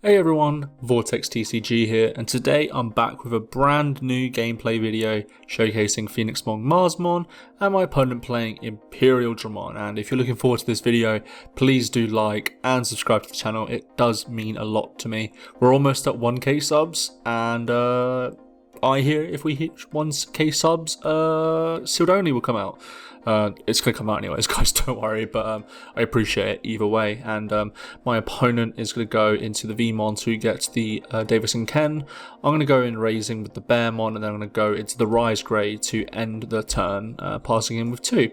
Hey everyone, Vortex TCG here, and today I'm back with a brand new gameplay video showcasing Phoenixmon Marsmon and my opponent playing Imperialdramon. And if you're looking forward to this video, please do like and subscribe to the channel. It does mean a lot to me. We're almost at 1k subs, and I hear if we hit 1k subs, Sealed Only will come out. It's going to come out anyways, guys, don't worry, but I appreciate it either way. And my opponent is going to go into the Vmon to get the Davison Ken. I'm going to go in raising with the Bearmon, and then I'm going to go into the Rise Grey to end the turn, passing him with 2.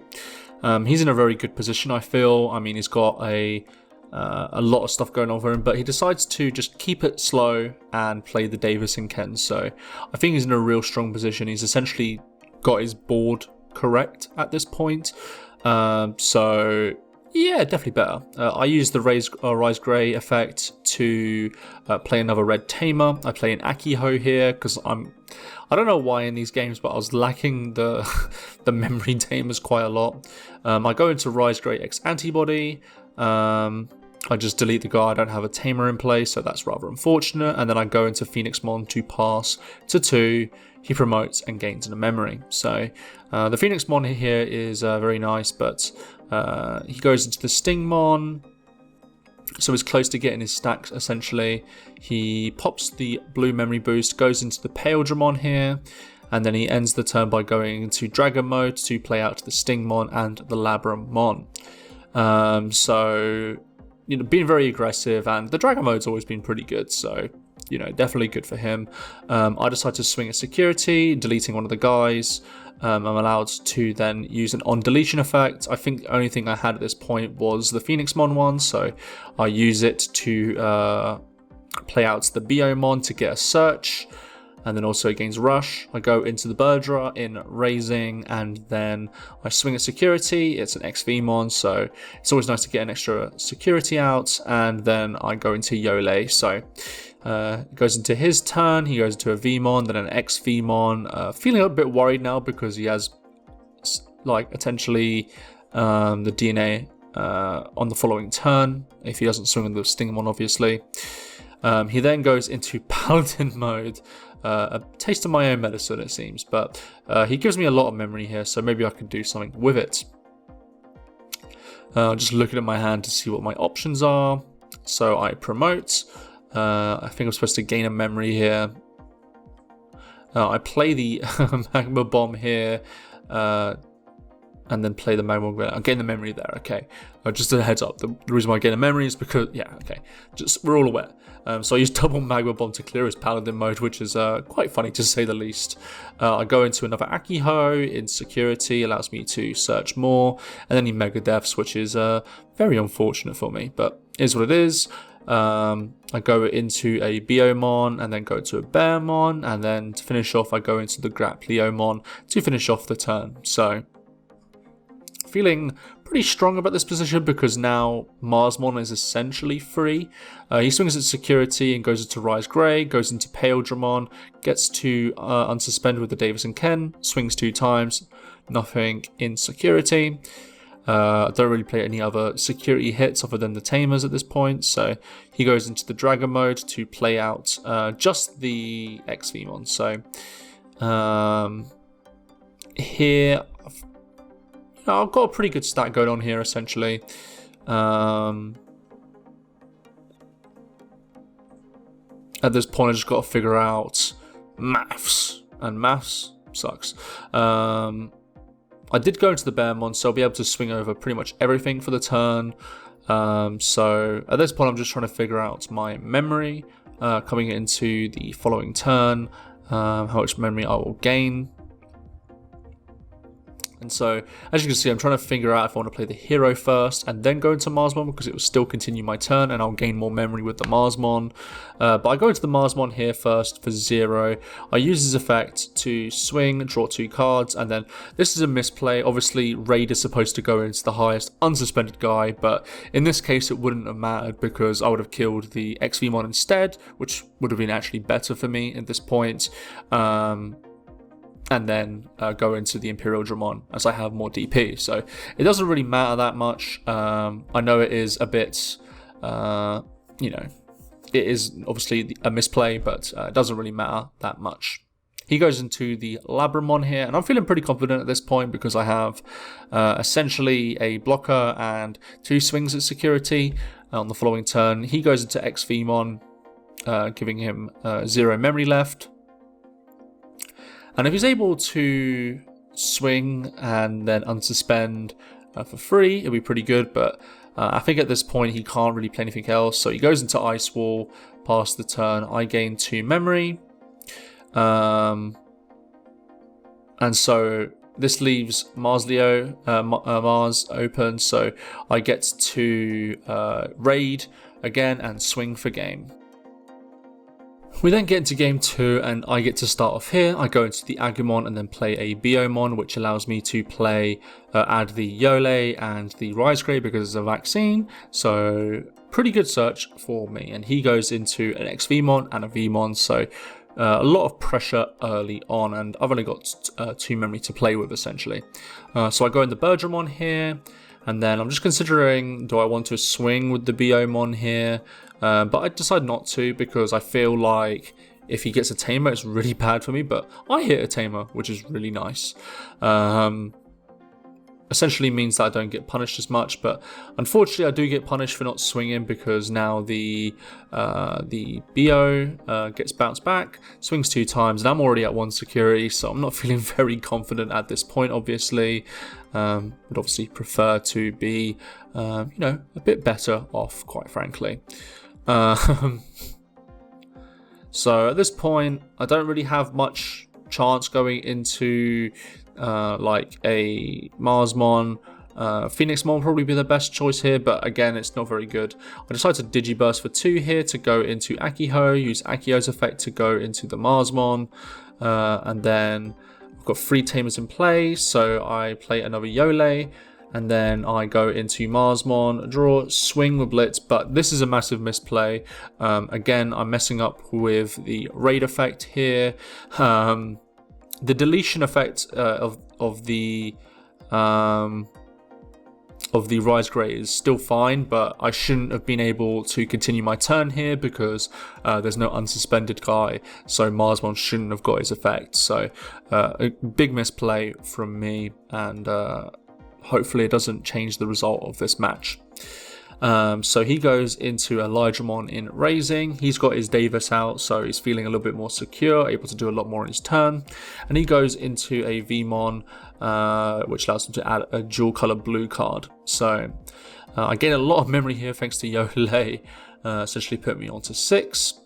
He's in a very good position, I feel. I mean, he's got a lot of stuff going on for him, but he decides to just keep it slow and play the Davison Ken. So I think he's in a real strong position. He's essentially got his board correct at this point, so yeah, definitely better. I use the Rise Grey effect to play another red tamer. I play an Akiho here because I don't know why in these games, but I was lacking the the memory tamers quite a lot. I go into Rise Grey X Antibody. I just delete the guy. I don't have a tamer in place, so that's rather unfortunate. And then I go into Phoenixmon to pass to 2. He promotes and gains in a memory. So the Phoenixmon here is very nice, but he goes into the Stingmon, so he's close to getting his stacks essentially. He pops the blue memory boost, goes into the Imperialdramon here, and then he ends the turn by going into Dragon mode to play out the Stingmon and the Labramon. So, you know, being very aggressive, and the Dragon mode's always been pretty good, so, you know, definitely good for him. I decide to swing a security, deleting one of the guys. I'm allowed to then use an on deletion effect. I think the only thing I had at this point was the Phoenixmon one, so I use it to play out the BO3 to get a search. And then also against Rush, I go into the Birdra in raising, and then I swing a security. It's an XVmon, so it's always nice to get an extra security out. And then I go into Yole, so it goes into his turn. He goes into a Vmon, then an XVmon. Feeling a bit worried now because he has like potentially the DNA on the following turn if he doesn't swing the Stingmon, obviously. He then goes into Paladin mode. A taste of my own medicine, it seems, but he gives me a lot of memory here, so maybe I can do something with it. Just looking at my hand to see what my options are. So I promote. I think I'm supposed to gain a memory here. I play the Magma Bomb here, and then play the Magma Bomb. I gain the memory there, okay. Just a heads up, the reason why I gain a memory is because, yeah, okay, just we're all aware. So I use double Magma Bomb to clear his Paladin mode, which is quite funny to say the least. I go into another Akiho in security, allows me to search more, and then he Mega Deaths, which is very unfortunate for me, but is what it is. I go into a Biomon and then go to a Bearmon, and then to finish off I go into the Grapleomon to finish off the turn. So feeling pretty strong about this position because now Marsmon is essentially free. He swings at security and goes into Rise Grey, goes into Imperialdramon, gets to unsuspend with the Davison Ken, swings 2 times, nothing in security. I don't really play any other security hits other than the Tamers at this point, so he goes into the Dragon mode to play out just the XVmon. So here I've got a pretty good stack going on here, essentially. At this point, I just got to figure out maths, and maths sucks. I did go into the Bearmon, so I'll be able to swing over pretty much everything for the turn. So at this point, I'm just trying to figure out my memory coming into the following turn, how much memory I will gain. And so, as you can see, I'm trying to figure out if I want to play the hero first and then go into Marsmon, because it will still continue my turn and I'll gain more memory with the Marsmon. But I go into the Marsmon here first for 0. I use his effect to swing, draw 2 cards, and then this is a misplay. Obviously, Raid is supposed to go into the highest unsuspended guy, but in this case, it wouldn't have mattered because I would have killed the XVmon instead, which would have been actually better for me at this point. And then go into the Imperialdramon as I have more DP. So it doesn't really matter that much. I know it is a bit, you know, it is obviously a misplay, but it doesn't really matter that much. He goes into the Labramon here, and I'm feeling pretty confident at this point because I have essentially a blocker and 2 swings at security on the following turn. He goes into XVmon, giving him 0 memory left. And if he's able to swing and then unsuspend for free, it'll be pretty good, but I think at this point he can't really play anything else. So he goes into Ice Wall, past the turn. I gain 2 memory. And so this leaves Mars open, so I get to raid again and swing for game. We then get into game 2 and I get to start off here. I go into the Agumon and then play a BO3, which allows me to play, add the Yole and the Rise Grade because it's a vaccine. So pretty good search for me. And he goes into an XVmon and a Vmon, so a lot of pressure early on, and I've only got 2 memory to play with essentially. So I go in the Imperialdramon here, and then I'm just considering, do I want to swing with the BO3 here? But I decide not to because I feel like if he gets a Tamer, it's really bad for me, but I hit a Tamer, which is really nice. Essentially means that I don't get punished as much, but unfortunately I do get punished for not swinging because now the BO gets bounced back, swings 2 times, and I'm already at 1 security, so I'm not feeling very confident at this point, obviously. Would obviously prefer to be, you know, a bit better off, quite frankly. So at this point, I don't really have much chance going into like a Marsmon. Phoenixmon will probably be the best choice here, but again, it's not very good. I decided to Digiburst for 2 here to go into Akiho, use Akiho's effect to go into the Marsmon, and then I've got 3 Tamers in play, so I play another Yole, and then I go into Marsmon, draw, swing with Blitz, but this is a massive misplay. Again, I'm messing up with the raid effect here. The deletion effect of the Rise Grade is still fine, but I shouldn't have been able to continue my turn here because there's no unsuspended guy, so Marsmon shouldn't have got his effect. So a big misplay from me, and hopefully it doesn't change the result of this match. So he goes into Elydramonn in Raising. He's got his Davis out, so he's feeling a little bit more secure, able to do a lot more in his turn. And he goes into a Vmon, which allows him to add a dual color blue card. So I gain a lot of memory here thanks to Yole, essentially put me onto 6.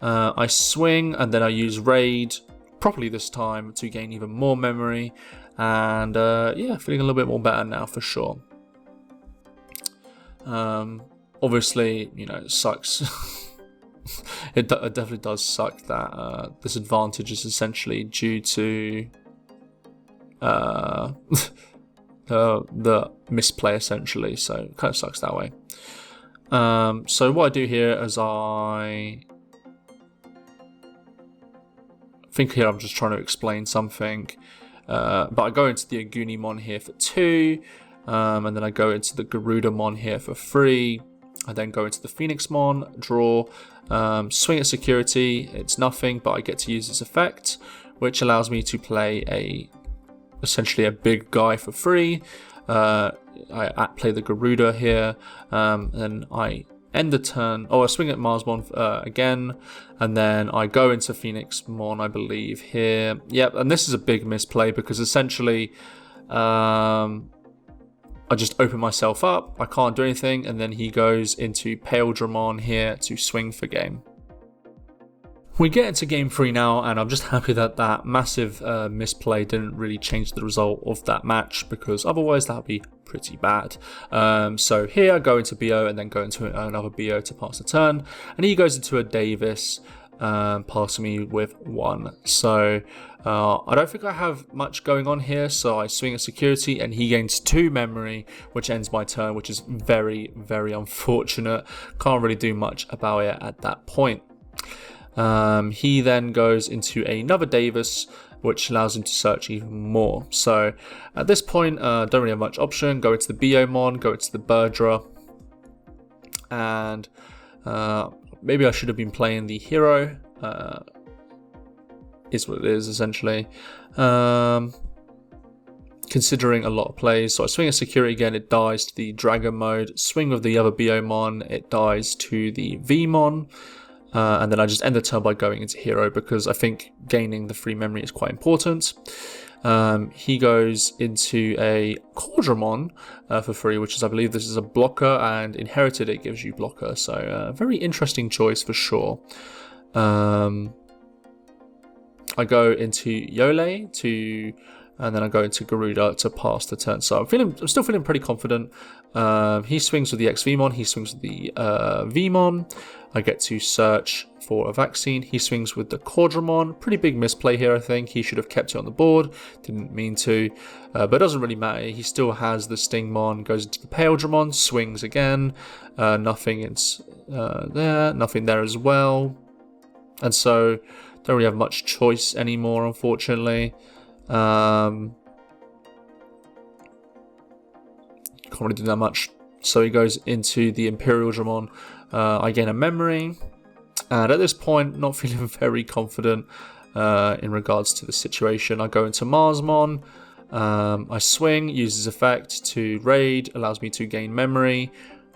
I swing and then I use Raid properly this time to gain even more memory. And yeah, feeling a little bit more better now for sure. Obviously, you know, it sucks. It definitely does suck that this advantage is essentially due to the misplay essentially, so it kind of sucks that way. So what I do here is I think here I'm just trying to explain something, but I go into the Agunimon here for 2. And then I go into the Garudamon here for 3. I then go into the Phoenixmon, draw, swing at security. It's nothing, but I get to use this effect, which allows me to play essentially a big guy for 3. I play the Garuda here, and I end the turn. Oh, I swing at Marsmon again, and then I go into Phoenixmon, I believe, here. Yep, and this is a big misplay because essentially I just open myself up, I can't do anything, and then he goes into Imperialdramon here to swing for game. We get into game 3 now, and I'm just happy that that massive misplay didn't really change the result of that match, because otherwise that would be pretty bad. So here I go into BO and then go into another BO to pass the turn, and he goes into a Davis, passing me with 1. So I don't think I have much going on here, so I swing at security and he gains 2 memory, which ends my turn, which is very, very unfortunate. Can't really do much about it at that point. He then goes into another Davis, which allows him to search even more. So at this point, don't really have much option. Go into the BO3, go into the Burdra, and maybe I should have been playing the hero. Is what it is, essentially. Considering a lot of plays. So I swing a security again, it dies to the dragon mode. Swing with the other BO-mon, it dies to the V-mon. And then I just end the turn by going into hero because I think gaining the free memory is quite important. He goes into a Imperialdramon for free, which is, I believe this is a blocker, and inherited it gives you blocker. So very interesting choice for sure. I go into Yole and then I go into Garuda to pass the turn. So I'm still feeling pretty confident. He swings with the XVmon, he swings with the Vmon. I get to search for a vaccine. He swings with the Imperialdramon. Pretty big misplay here, I think. He should have kept it on the board. Didn't mean to, but it doesn't really matter. He still has the Stingmon, goes into the Imperialdramon, swings again. Nothing is there, nothing there as well. And so don't really have much choice anymore, unfortunately. Can't really do that much. So he goes into the Imperialdramon. I gain a memory, and at this point, not feeling very confident in regards to the situation. I go into Marsmon. I swing, uses effect to raid, allows me to gain memory.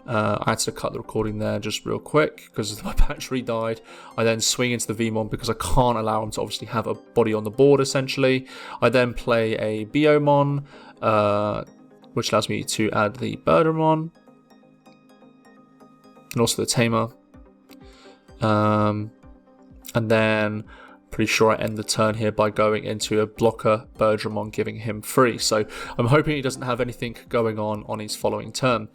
I had to cut the recording there just real quick because my battery died. I then swing into the Vmon because I can't allow him to obviously have a body on the board, essentially. I then play a BO-mon, which allows me to add the Birdramon and also the Tamer. And then pretty sure I end the turn here by going into a blocker Birdramon, giving him free. So I'm hoping he doesn't have anything going on his following turn.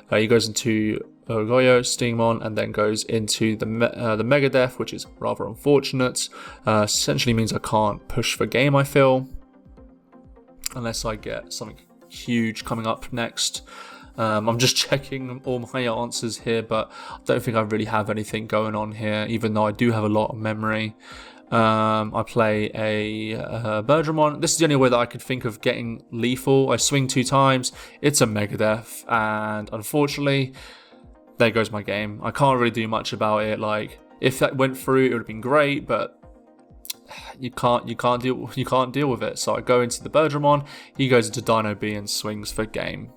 He goes into Goyo, Stingmon, and then goes into the Megadeth, which is rather unfortunate. Essentially means I can't push for game, I feel, unless I get something huge coming up next. I'm just checking all my answers here, but I don't think I really have anything going on here, even though I do have a lot of memory. I play a Birdramon. This is the only way that I could think of getting lethal. I swing 2 times. It's a Megadeth, and unfortunately, there goes my game. I can't really do much about it. Like, if that went through, it would have been great, but you can't deal with it. So I go into the Birdramon. He goes into Dino B and swings for game.